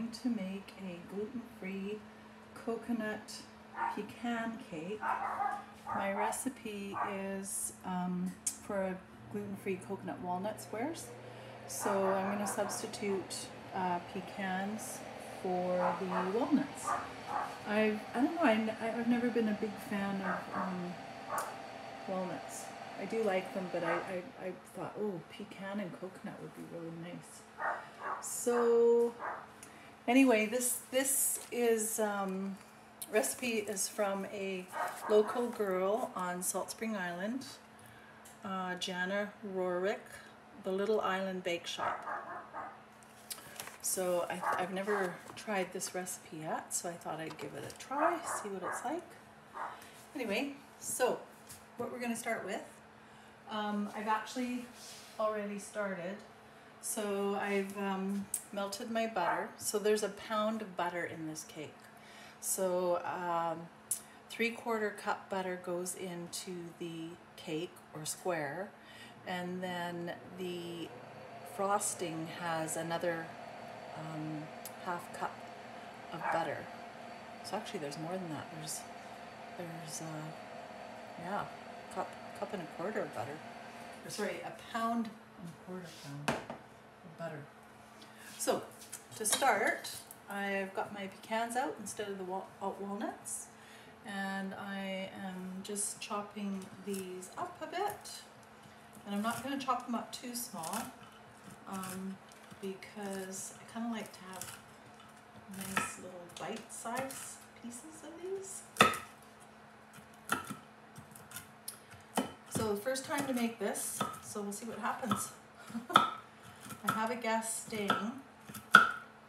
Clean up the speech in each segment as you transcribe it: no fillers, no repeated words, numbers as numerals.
going to make a gluten-free coconut pecan cake. My recipe is for a gluten-free coconut walnut squares. So I'm going to substitute pecans for the walnuts. I don't know, I've never been a big fan of walnuts. I do like them, but I thought, oh, pecan and coconut would be really nice. So anyway, this is recipe is from a local girl on Salt Spring Island, Jana Rorick, the Little Island Bake Shop. So I've never tried this recipe yet, so I thought I'd give it a try, see what it's like. Anyway, so what we're going to start with, I've actually already started. So I've melted my butter. So there's a pound of butter in this cake. So 3/4 cup butter goes into the cake or square, and then the frosting has another half cup of butter. So actually there's more than that. There's yeah, cup and a quarter of butter. Or sorry, a pound and a quarter pound of butter. So to start, I've got my pecans out instead of the walnuts, and I am just chopping these up a bit. And I'm not going to chop them up too small because I kind of like to have nice little bite-sized pieces of these. So the first time to make this, so we'll see what happens. I have a guest staying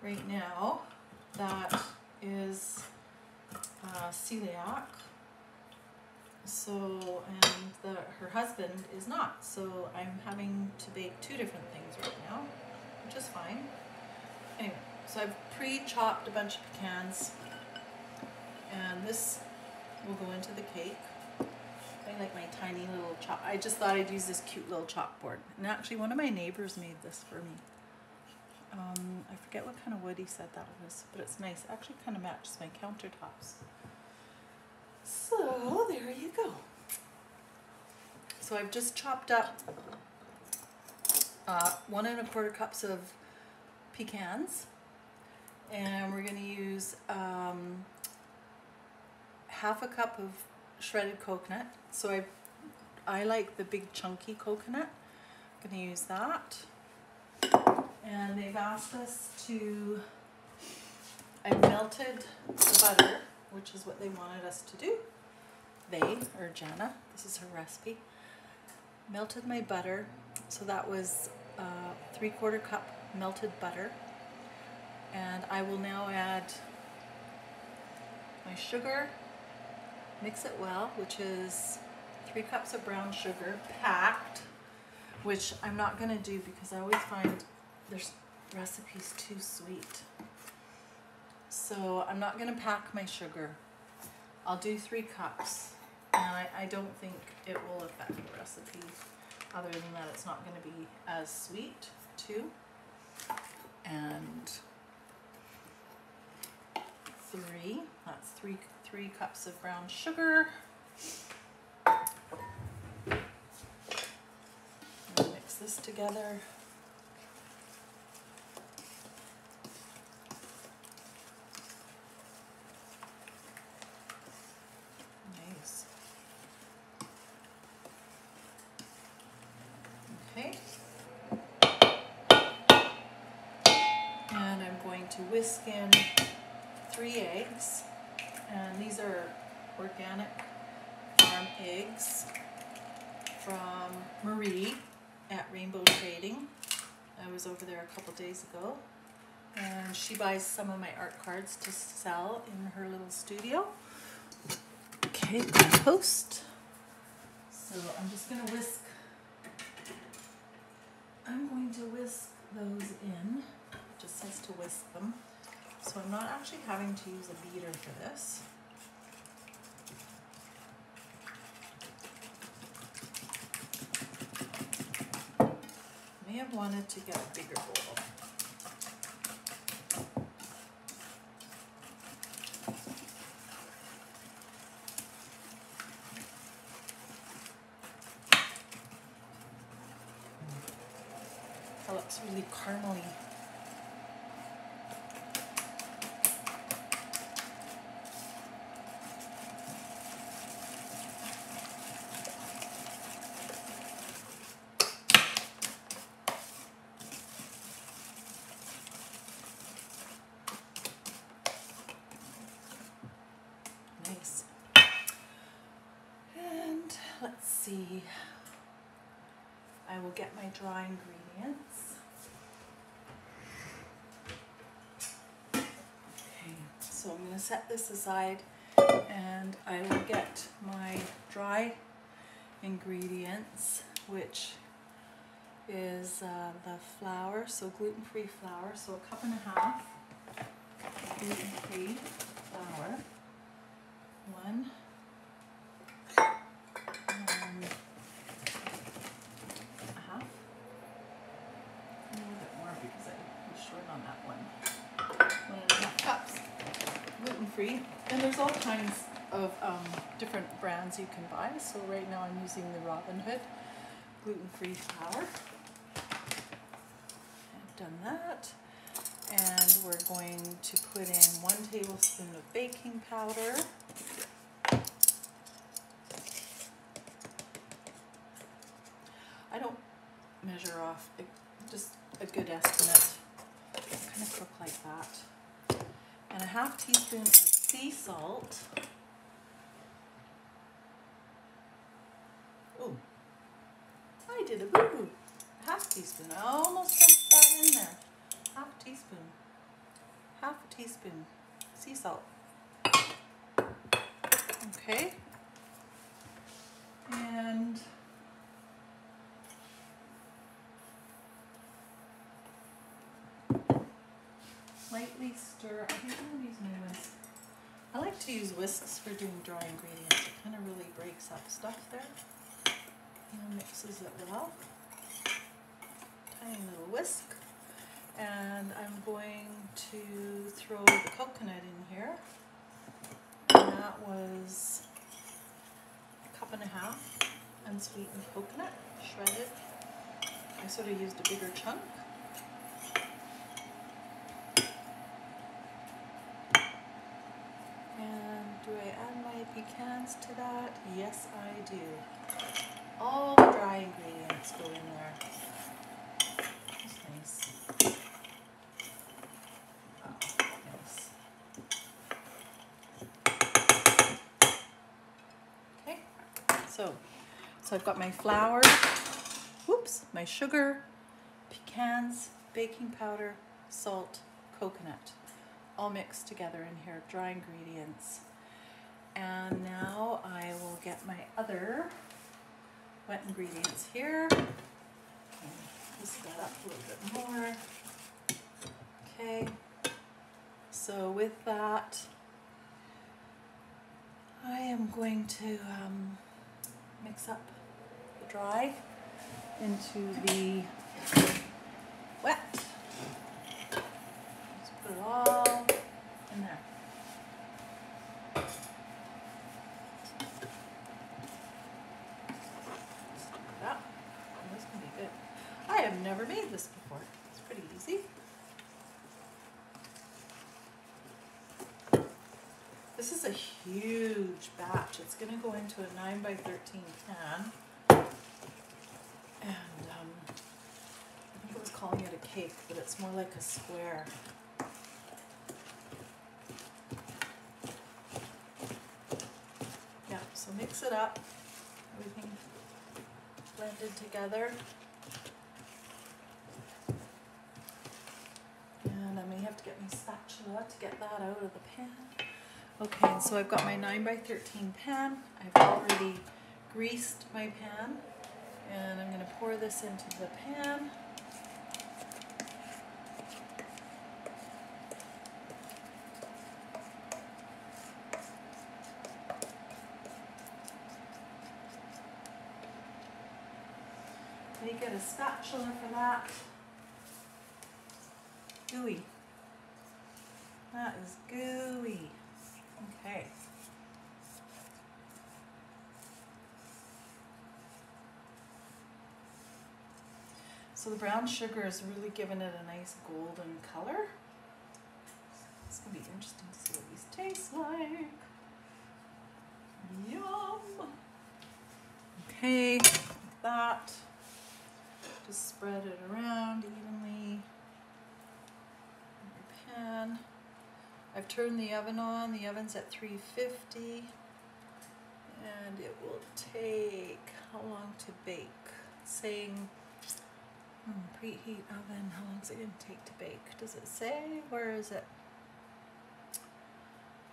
right now that is celiac. So, and her husband is not. So I'm having to bake 2 different things right now, which is fine. Anyway, so I've pre-chopped a bunch of pecans, and this will go into the cake. I like my tiny little chop. I just thought I'd use this cute little chalkboard. And actually one of my neighbors made this for me. I forget what kind of wood he said that was, but it's nice. It actually kind of matches my countertops. So there you go. So I've just chopped up 1 1/4 cups of pecans, and we're going to use half a cup of shredded coconut. So I like the big chunky coconut. I'm going to use that. And they've asked us to, I melted the butter, which is what they wanted us to do. Or Jana, this is her recipe. Melted my butter, so that was 3/4 cup melted butter. And I will now add my sugar, mix it well, which is 3 cups of brown sugar, packed, which I'm not going to do because I always find there's recipes too sweet. So I'm not going to pack my sugar. I'll do 3 cups, and I don't think it will affect the recipe, other than that it's not going to be as sweet too. And 3, that's 3 cups of brown sugar. And mix this together. Nice. Okay. And I'm going to whisk in 3 eggs, and these are organic farm eggs from Marie at Rainbow Trading. I was over there a couple days ago, and she buys some of my art cards to sell in her little studio. Okay, compost. So I'm just going to whisk. I'm going to whisk those in. It just says to whisk them. So I'm not actually having to use a beater for this. May have wanted to get a bigger bowl. It's really caramely. Nice. And let's see. I will get my dry ingredients. Okay, so I'm going to set this aside and I will get my dry ingredients, which is the flour, so gluten-free flour, so 1.5 cups gluten-free flour, 1 and a half, a little bit more because I was short on that one, 1.5 cups gluten-free, and there's all kinds of different brands you can buy, so right now I'm using the Robin Hood gluten-free flour. I've done that, and we're going to put in 1 tablespoon of baking powder, I don't measure off, just a good estimate, kind of cook like that, and 1/2 teaspoon of sea salt. Oh, I did a boo-boo. 1/2 teaspoon. I almost dumped that in there. 1/2 teaspoon. 1/2 teaspoon sea salt. Okay. And lightly stir. I think I'm going to use my whisk. I like to use whisks for doing dry ingredients. It kind of really breaks up stuff there. And mixes it well. Tiny little whisk. And I'm going to throw the coconut in here. And that was 1.5 cups unsweetened coconut, shredded. I sort of used a bigger chunk. And do I add my pecans to that? Yes, I do. All the dry ingredients go in there. That's nice. Oh, yes. Okay, so I've got my flour, whoops, my sugar, pecans, baking powder, salt, coconut, all mixed together in here, dry ingredients. And now I will get my other wet ingredients here. Whisk that up a little bit more. Okay, so with that, I am going to mix up the dry into the wet. Just put it all in there. That. Oh, this can be good. I have never made this before. It's pretty easy. This is a huge batch. It's going to go into a 9x13 pan. And I think I was calling it a cake, but it's more like a square. Yeah, so mix it up. Everything blended together. And I may have to get my spatula to get that out of the pan. Okay, and so I've got my 9x13 pan. I've already greased my pan, and I'm going to pour this into the pan. You get a spatula for that. Gooey. That is gooey. Okay. So the brown sugar is really giving it a nice golden color. It's going to be interesting to see what these taste like. Yum! Okay, like that. Just spread it around evenly in your pan. I've turned the oven on. The oven's at 350. And it will take how long to bake? It's saying preheat oven. How long is it going to take to bake? Does it say? Where is it?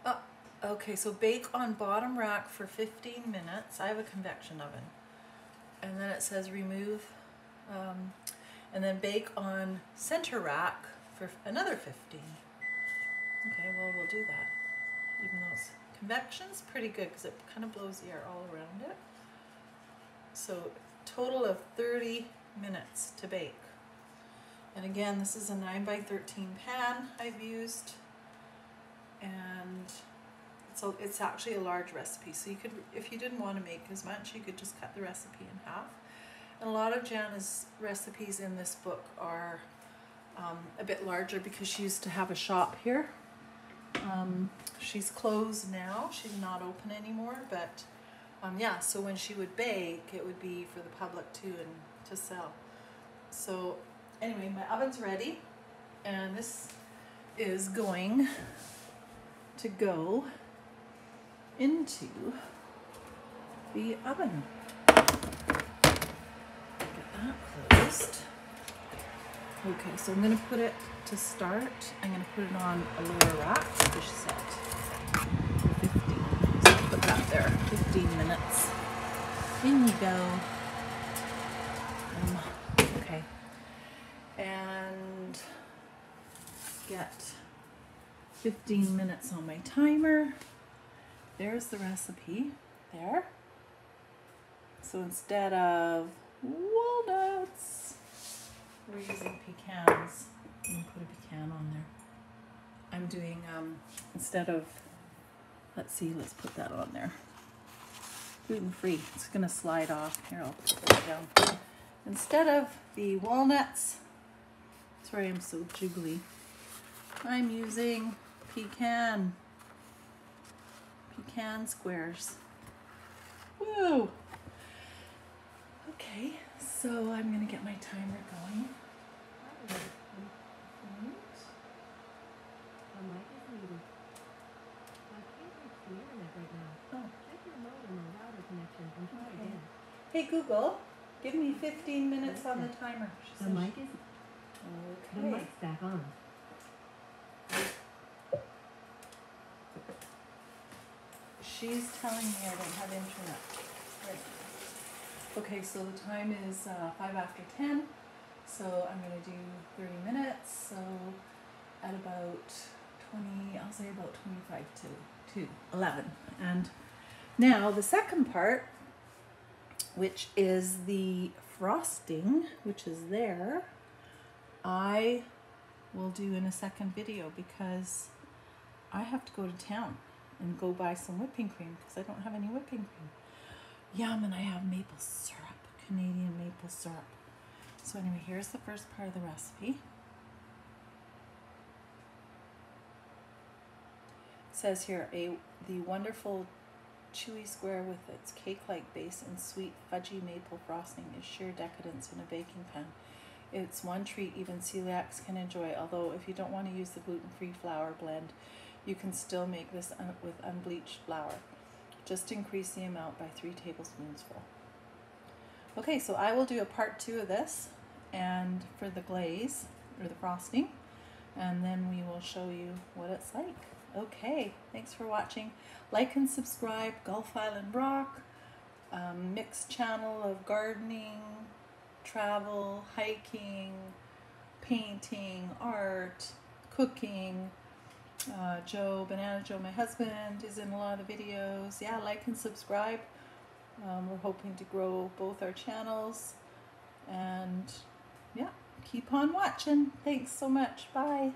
Oh, okay. So bake on bottom rack for 15 minutes. I have a convection oven. And then it says remove. And then bake on center rack for another 15. Okay, well, we'll do that. Even though it's convection's pretty good because it kind of blows the air all around it. So total of 30 minutes to bake. And again, this is a 9x13 pan I've used, and it's actually a large recipe. So you could, if you didn't want to make as much, you could just cut the recipe in half. And a lot of Jana's recipes in this book are a bit larger because she used to have a shop here. She's closed now. She's not open anymore, but yeah, so when she would bake, it would be for the public too and to sell. So anyway, my oven's ready, and this is going to go into the oven. Get that closed. Okay, so I'm going to put it to start. I'm going to put it on a lower rack, dish set. 15. So I'll put that there. 15 minutes. In you go. Okay. And get 15 minutes on my timer. There's the recipe. There. So instead of walnuts, we're using pecans. I'm going to put a pecan on there. I'm doing, instead of, let's put that on there. Gluten-free. It's going to slide off. Here, I'll put it down. Instead of the walnuts, sorry I'm so jiggly, I'm using pecan squares. Woo! Okay, so I'm going to get my timer going. Hey Google, give me 15 minutes on the timer. The mic is okay. The mic's back on. She's telling me I don't have internet. Right. Okay, so the time is 5 after 10. So I'm going to do 30 minutes. So at about 20, I'll say about 25 to 11. And now the second part, which is the frosting, which is there, I will do in a second video because I have to go to town and go buy some whipping cream because I don't have any whipping cream. Yum, and I have maple syrup, Canadian maple syrup. So anyway, here's the first part of the recipe. It says here, the wonderful chewy square with its cake-like base and sweet fudgy maple frosting is sheer decadence in a baking pan. It's one treat even celiacs can enjoy, although if you don't want to use the gluten-free flour blend, you can still make this with unbleached flour. Just increase the amount by 3 tablespoonsful. Okay, so I will do a part 2 of this, and for the glaze, or the frosting, and then we will show you what it's like. Okay, thanks for watching. Like and subscribe, Gulf Island Rock, mixed channel of gardening, travel, hiking, painting, art, cooking. Banana Joe, my husband, is in a lot of the videos. Yeah, like and subscribe. We're hoping to grow both our channels. And yeah, keep on watching. Thanks so much. Bye.